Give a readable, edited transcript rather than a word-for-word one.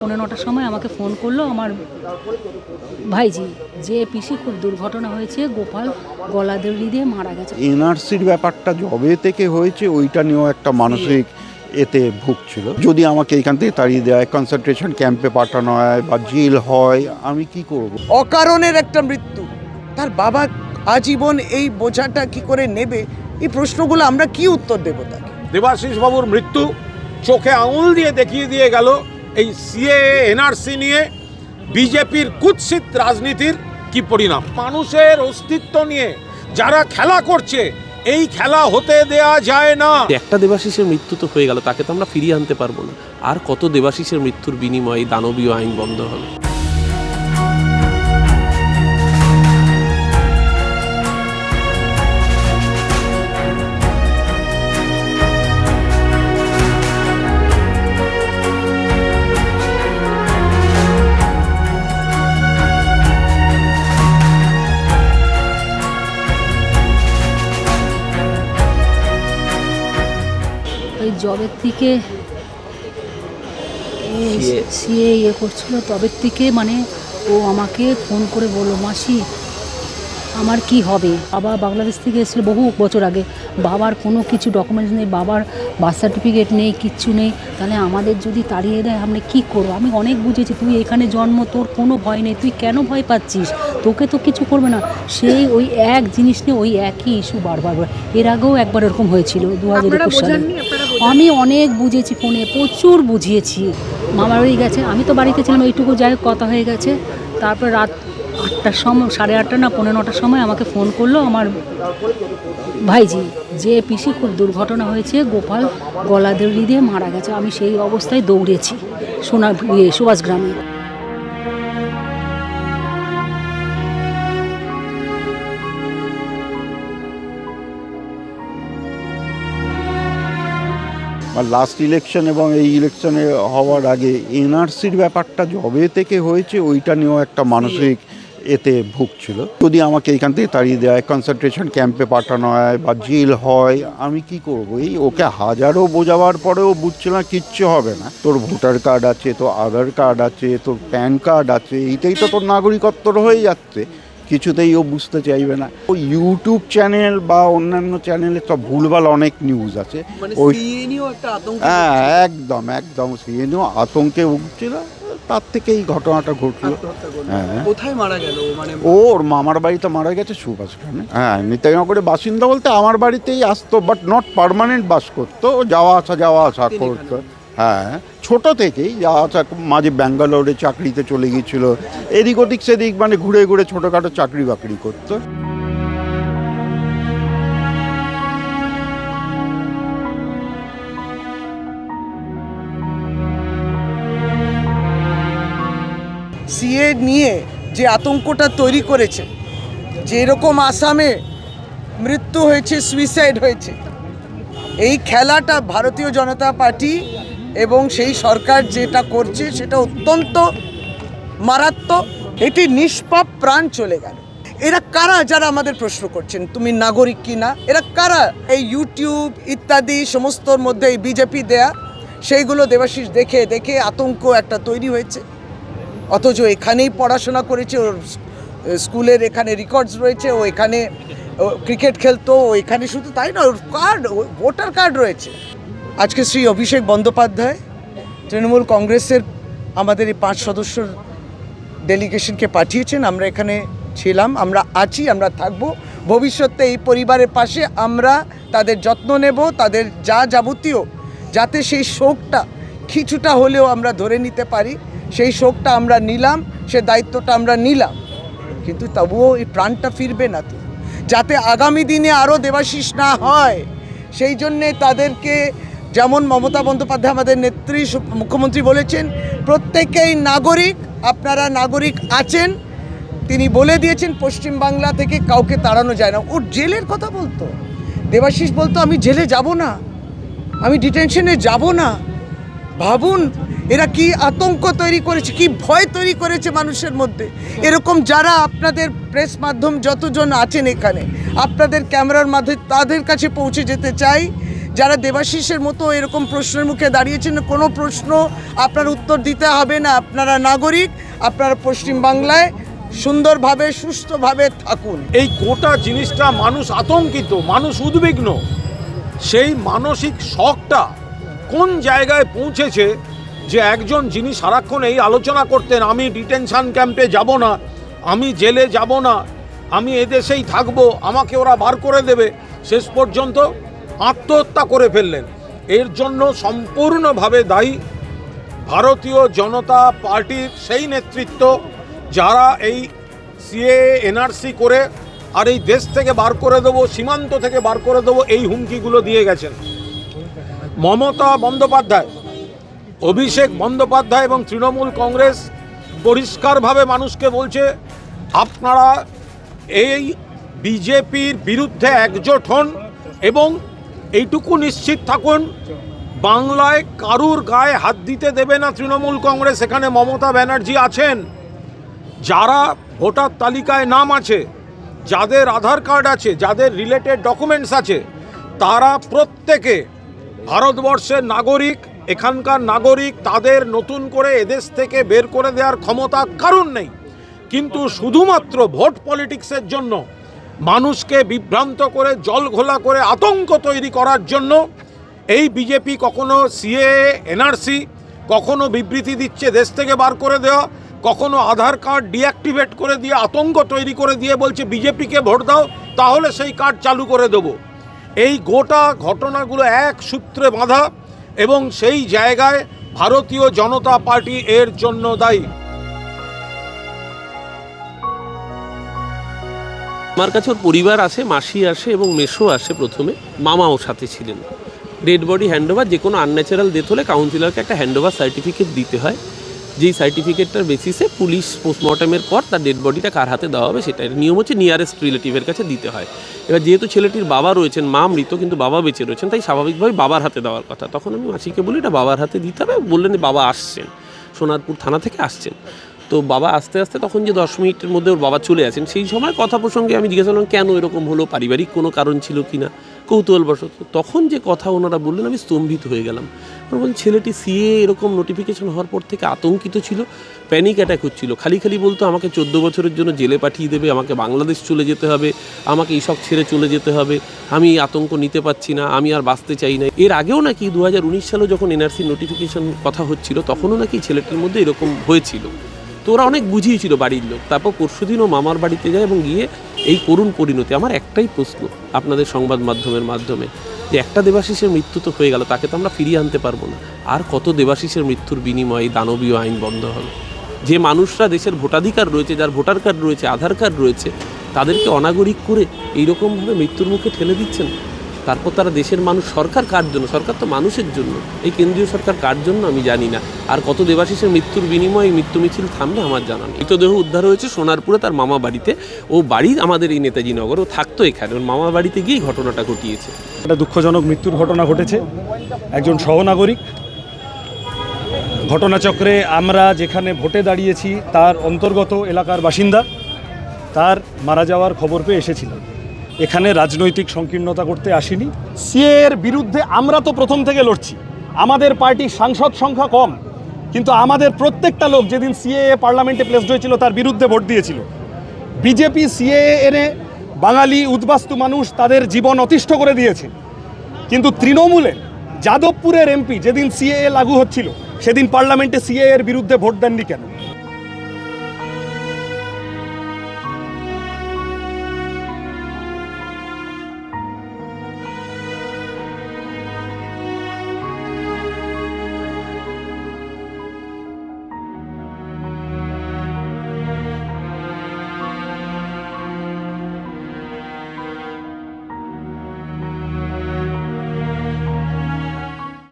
9:15টার সময় আমাকে ফোন করলো আমার ভাইজি যে পিসি খুব দুর্ঘটনা হয়েছে, গোপাল গলা দড়ি দিয়ে মারা গেছে। এনআরসির ব্যাপারটা জবে থেকে হয়েছে ওইটা নিয়েও একটা মানসিক এতে ভুগছিল। যদি আমাকে এখান থেকে তাড়িয়ে দেয়, কনসেন্ট্রেশন ক্যাম্পে পাঠানো হয় বা জেল হয়, আমি কি করব? অকারণের একটা মৃত্যু, তার বাবা আজীবন এই বোঝাটা কি করে নেবে? এই প্রশ্নগুলো আমরা কি উত্তর দেব তাকে? দেবাশিস বাবুর মৃত্যু চোখে আঙুল দিয়ে দেখিয়ে দিয়ে গেল এই সিএএ এনআরসি নিয়ে বিজেপির কুৎসিত রাজনীতির কি পরিণাম। মানুষের অস্তিত্ব নিয়ে যারা খেলা করছে, এই খেলা হতে দেয়া যায় না। একটা দেবাশিসের মৃত্যু তো হয়ে গেল, তাকে তো আমরা ফিরিয়ে আনতে পারবো না। আর কত দেবাশিসের মৃত্যুর বিনিময়ে দানবীয় আইন বন্ধ হবে? ওই জবের থেকে সিএ করছিল, তবের থেকে মানে ও আমাকে ফোন করে বললো, মাসি আমার কি হবে? বাবা বাংলাদেশ থেকে এসেছিল বহু বছর আগে, বাবার কোনো কিছু ডকুমেন্টস নেই, বাবার বার্থ সার্টিফিকেট নেই, কিচ্ছু নেই, তাহলে আমাদের যদি তাড়িয়ে দেয় আমরা কী করবো? আমি অনেক বুঝেছি, তুই এখানে জন্ম, তোর কোনো ভয় নেই, তুই কেন ভয় পাচ্ছিস? তোকে তো কিছু করবে না। সেই ওই এক জিনিস নিয়ে ওই একই ইস্যু বারবার, এর আগেও একবার এরকম হয়েছিল 2021 সালে। আমি অনেক বুঝেছি, ফোনে প্রচুর বুঝিয়েছি। মামার বাড়ি গেছে, আমি তো বাড়িতে ছিলাম, এইটুকু যাই হোক কথা হয়ে গেছে। তারপর রাত 8টার সময়, 8:30 না 9:15টার সময় আমাকে ফোন করলো আমার ভাইজি যে পিসি খুব দুর্ঘটনা হয়েছে, গোপাল গলা দড়ি দিয়ে মারা গেছে। আমি সেই অবস্থায় দৌড়েছি সুভাষ গ্রামে। লাস্ট ইলেকশন এবং এই ইলেকশনে হওয়ার আগে এনআরসির ব্যাপারটা জবে থেকে হয়েছে ওইটা নিয়েও একটা মানসিক এতে ভুগছিল। যদি আমাকে এখান থেকে তাড়িয়ে দেয়, কনসেন্ট্রেশন ক্যাম্পে পাঠানো হয় বা জেল হয়, আমি কি করব? এই ওকে হাজারো বোঝাবার পরেও বুঝছিল না, কিচ্ছু হবে না। তোর ভোটার কার্ড আছে, তোর আধার কার্ড আছে, তোর প্যান কার্ড আছে, এইটাই তো তোর নাগরিকত্ব হয়ে যাচ্ছে। কিছুতেই ও বুঝতে চাইবে না। ও ইউটিউব চ্যানেল বা অন্যান্য চ্যানেলে তো ভুলভাল অনেক নিউজ আছে। ওই হ্যাঁ, একদম একদম সিএ নিয়েও আতঙ্কে ভুগছিল, তার থেকে এই ঘটনাটা ঘটলো। হ্যাঁ, কোথায় মারা গেল? মানে ওর মামার বাড়িতে মারা গেছে সুভাষগ্রামে। হ্যাঁ, নিতাইনগরের বাসিন্দা বলতে আমার বাড়িতেই আসতো, বাট নট পার্মানেন্ট বাস করতো, যাওয়া আসা করতো। হ্যাঁ, ছোট থেকেই যাওয়া আসা, মাঝে ব্যাঙ্গালোরে চাকরিতে চলে গিয়েছিল, এদিক ওদিক সেদিক মানে ঘুরে ঘুরে ছোটোখাটো চাকরি বাকরি করতো। সিএ নিয়ে যে আতঙ্কটা তৈরি করেছে, যে এরকম আসামে মৃত্যু হয়েছে, সুইসাইড হয়েছে, এই খেলাটা ভারতীয় জনতা পার্টি এবং সেই সরকার যেটা করছে সেটা অত্যন্ত মারাত্মক। এটি নিষ্পাপ প্রাণ চলে গেল। এরা কারা যারা আমাদের প্রশ্ন করছেন তুমি নাগরিক কি না? এরা কারা? এই ইউটিউব ইত্যাদি সমস্তর মধ্যে এই বিজেপি দেয়া সেইগুলো দেবাশিস দেখে দেখে আতঙ্ক একটা তৈরি হয়েছে। অথচ এখানেই পড়াশোনা করেছে, ওর স্কুলের এখানে রেকর্ডস রয়েছে, ও এখানে ক্রিকেট খেলতো, ও এখানে শুধু তাই না, ওর কার্ড, ভোটার কার্ড রয়েছে। আজকে শ্রী অভিষেক বন্দ্যোপাধ্যায় তৃণমূল কংগ্রেসের আমাদের এই 5 সদস্যর ডেলিগেশনকে পাঠিয়েছেন। আমরা এখানে ছিলাম, আমরা আছি, আমরা থাকবো। ভবিষ্যতে এই পরিবারের পাশে আমরা তাদের যত্ন নেব, তাদের যা যাবতীয়, যাতে সেই শোকটা কিছুটা হলেও আমরা ধরে নিতে পারি, সেই শোকটা আমরা নিলাম, সে দায়িত্বটা আমরা নিলাম। কিন্তু তবুও এই প্রাণটা ফিরবে না তো, যাতে আগামী দিনে আরও দেবাশিস না হয় সেই জন্যে তাদেরকে, যেমন মমতা বন্দ্যোপাধ্যায় আমাদের নেত্রী মুখ্যমন্ত্রী বলেছেন, প্রত্যেকেই নাগরিক, আপনারা নাগরিক আছেন। তিনি বলে দিয়েছেন পশ্চিমবাংলা থেকে কাউকে তাড়ানো যায় না। ওর জেলের কথা বলতো, দেবাশিস বলতো আমি জেলে যাব না, আমি ডিটেনশনে যাব না। ভাবুন এরা কি আতঙ্ক তৈরি করেছে, কি ভয় তৈরি করেছে মানুষের মধ্যে। এরকম যারা আপনাদের প্রেস মাধ্যম যতজন আছেন এখানে, আপনাদের ক্যামেরার মাধ্যমে তাদের কাছে পৌঁছে যেতে চাই, যারা দেবাশিসের মতো এরকম প্রশ্নের মুখে দাঁড়িয়েছেন, কোনো প্রশ্ন আপনার উত্তর দিতে হবে না, আপনারা নাগরিক, আপনারা পশ্চিমবাংলায় সুন্দরভাবে সুস্থভাবে থাকুন। এই গোটা জিনিসটা মানুষ আতঙ্কিত, মানুষ উদ্বিগ্ন। সেই মানসিক শকটা কোন জায়গায় পৌঁছেছে যে একজন যিনি সারাক্ষণ এই আলোচনা করতেন, আমি ডিটেনশন ক্যাম্পে যাব না, আমি জেলে যাব না, আমি এদেশেই থাকবো, আমাকে ওরা বার করে দেবে, শেষ পর্যন্ত আত্মহত্যা করে ফেললেন। এর জন্য সম্পূর্ণভাবে দায়ী ভারতীয় জনতা পার্টির সেই নেতৃত্ব যারা এই সিএএ এনআরসি করে আর এই দেশ থেকে বার করে দেবো, সীমান্ত থেকে বার করে দেবো, এই হুমকিগুলো দিয়ে গেছেন। মমতা বন্দ্যোপাধ্যায়, অভিষেক বন্দ্যোপাধ্যায় এবং তৃণমূল কংগ্রেস পরিষ্কারভাবে মানুষকে বলছে, আপনারা এই বিজেপির বিরুদ্ধে একজোট হন এবং এইটুকু নিশ্চিত থাকুন, বাংলায় কারুর গায়ে হাত দিতে দেবে না তৃণমূল কংগ্রেস। এখানে মমতা ব্যানার্জি আছেন, যারা ভোটার তালিকায় নাম আছে, যাদের আধার কার্ড আছে, যাদের রিলেটেড ডকুমেন্টস আছে, তারা প্রত্যেকে ভারতবর্ষের নাগরিক, এখানকার নাগরিক। তাদের নতুন করে এদেশ থেকে বের করে দেওয়ার ক্ষমতা কারণ নেই। কিন্তু শুধুমাত্র ভোট পলিটিক্সের জন্য মানুষকে বিভ্রান্ত করে, জল ঘোলা করে, আতঙ্ক তৈরি করার জন্য এই বিজেপি কখনো সিএএ এনআরসি, কখনো বিবৃতি দিচ্ছে দেশ থেকে বার করে দেওয়া, কখনো আধার কার্ড ডিঅ্যাক্টিভেট করে দিয়ে আতঙ্ক তৈরি করে দিয়ে বলছে বিজেপিকে ভোট দাও, তাহলে সেই কার্ড চালু করে দেবো। এই গোটা ঘটনাগুলো এক সূত্রে বাঁধা এবং সেই জায়গায় ভারতীয় জনতা পার্টি এর জন্য দায়ী। আমার কাছে ওর পরিবার আসে, মাসি আসে এবং মেসো আসে, প্রথমে মামাও সাথে ছিলেন। ডেড বডি হ্যান্ডওভার, যে কোনো আনন্যাচারাল ডেথ হলে কাউন্সিলরকে একটা হ্যান্ডওভার সার্টিফিকেট দিতে হয়, যেই সার্টিফিকেটটার বেসিসে পুলিশ পোস্টমর্টমের পর তার ডেড বডিটা কার হাতে দেওয়া হবে সেটা নিয়ম হচ্ছে নিয়ারেস্ট রিলেটিভের কাছে দিতে হয়। এবার যেহেতু ছেলেটির বাবা রয়েছেন, মা মৃত কিন্তু বাবা বেঁচে রয়েছেন, তাই স্বাভাবিকভাবে বাবার হাতে দেওয়ার কথা। তখন আমি মাসিকে বলি এটা বাবার হাতে দিতে হবে। বললেন বাবা আসছেন, সোনারপুর থানা থেকে আসছেন। তো বাবা আস্তে আস্তে তখন যে 10 মিনিটের মধ্যে ওর বাবা চলে আসেন, সেই সময় কথা প্রসঙ্গে আমি জিজ্ঞাসা করলাম কেন এরকম হলো, পারিবারিক কোনো কারণ ছিল কি না, কৌতূহলবশত। তখন যে কথা ওনারা বললেন আমি স্তম্ভিত হয়ে গেলাম। বলছেন ছেলেটি সিএ এরকম নোটিফিকেশন হওয়ার পর থেকে আতঙ্কিত ছিল, প্যানিক অ্যাটাক হচ্ছিল, খালি বলতো আমাকে 14 বছরের জন্য জেলে পাঠিয়ে দেবে, আমাকে বাংলাদেশ চলে যেতে হবে, আমাকে এইসব ছেড়ে চলে যেতে হবে, আমি আতঙ্ক নিতে পারছি না, আমি আর বাঁচতে চাই না। এর আগেও নাকি 2019 সালে যখন এনআরসি নোটিফিকেশন কথা হচ্ছিল তখনও নাকি ছেলেটির মধ্যে এরকম হয়েছিল। তো ওরা অনেক বুঝিয়েছিল বাড়ির লোক। তারপর পরশুদিনও মামার বাড়িতে যায় এবং গিয়ে এই করুণ পরিণতি। আমার একটাই প্রশ্ন আপনাদের সংবাদ মাধ্যমের মাধ্যমে, যে একটা দেবাশিসের মৃত্যু তো হয়ে গেল, তাকে তো আমরা ফিরিয়ে আনতে পারবো না। আর কত দেবাশিসের মৃত্যুর বিনিময়ে দানবীয় আইন বন্ধ হবে? যে মানুষরা দেশের ভোটাধিকার রয়েছে, যার ভোটার কার্ড রয়েছে, আধার কার্ড রয়েছে, তাদেরকে অনাগরিক করে এইরকমভাবে মৃত্যুর মুখে ঠেলে দিচ্ছেন। তারপর তারা দেশের মানুষ, সরকার কার জন্য? সরকার তো মানুষের জন্য। এই কেন্দ্রীয় সরকার কার জন্য আমি জানি না। আর কত দেবাশিসের মৃত্যুর বিনিময়ে মৃত্যু মিছিল থামবে আমার জানা নেই। মৃতদেহ উদ্ধার হয়েছে সোনারপুরে তার মামা বাড়িতে। ও বাড়ি আমাদের এই নেতাজি নগর, ও থাকতো এখানে, ওর মামা বাড়িতে গিয়েই ঘটনাটা ঘটিয়েছে। একটা দুঃখজনক মৃত্যুর ঘটনা ঘটেছে একজন সহনাগরিক। ঘটনাচক্রে আমরা যেখানে ভোটে দাঁড়িয়েছি তার অন্তর্গত এলাকার বাসিন্দা, তার মারা যাওয়ার খবর পেয়ে এসেছিলাম। এখানে রাজনৈতিক সংকীর্ণতা করতে আসিনি। সিএ এর বিরুদ্ধে আমরা তো প্রথম থেকে লড়ছি। আমাদের পার্টির সাংসদ সংখ্যা কম, কিন্তু আমাদের প্রত্যেকটা লোক যেদিন সিএ পার্লামেন্টে প্লেসড হয়েছিল তার বিরুদ্ধে ভোট দিয়েছিল। বিজেপি সিএ এনে বাঙালি উদ্বাস্তু মানুষ তাদের জীবন অতিষ্ঠ করে দিয়েছে। কিন্তু তৃণমূলের যাদবপুরের এমপি যেদিন সিএ লাগু হচ্ছিল সেদিন পার্লামেন্টে সিএ এর বিরুদ্ধে ভোট দেননি কেন?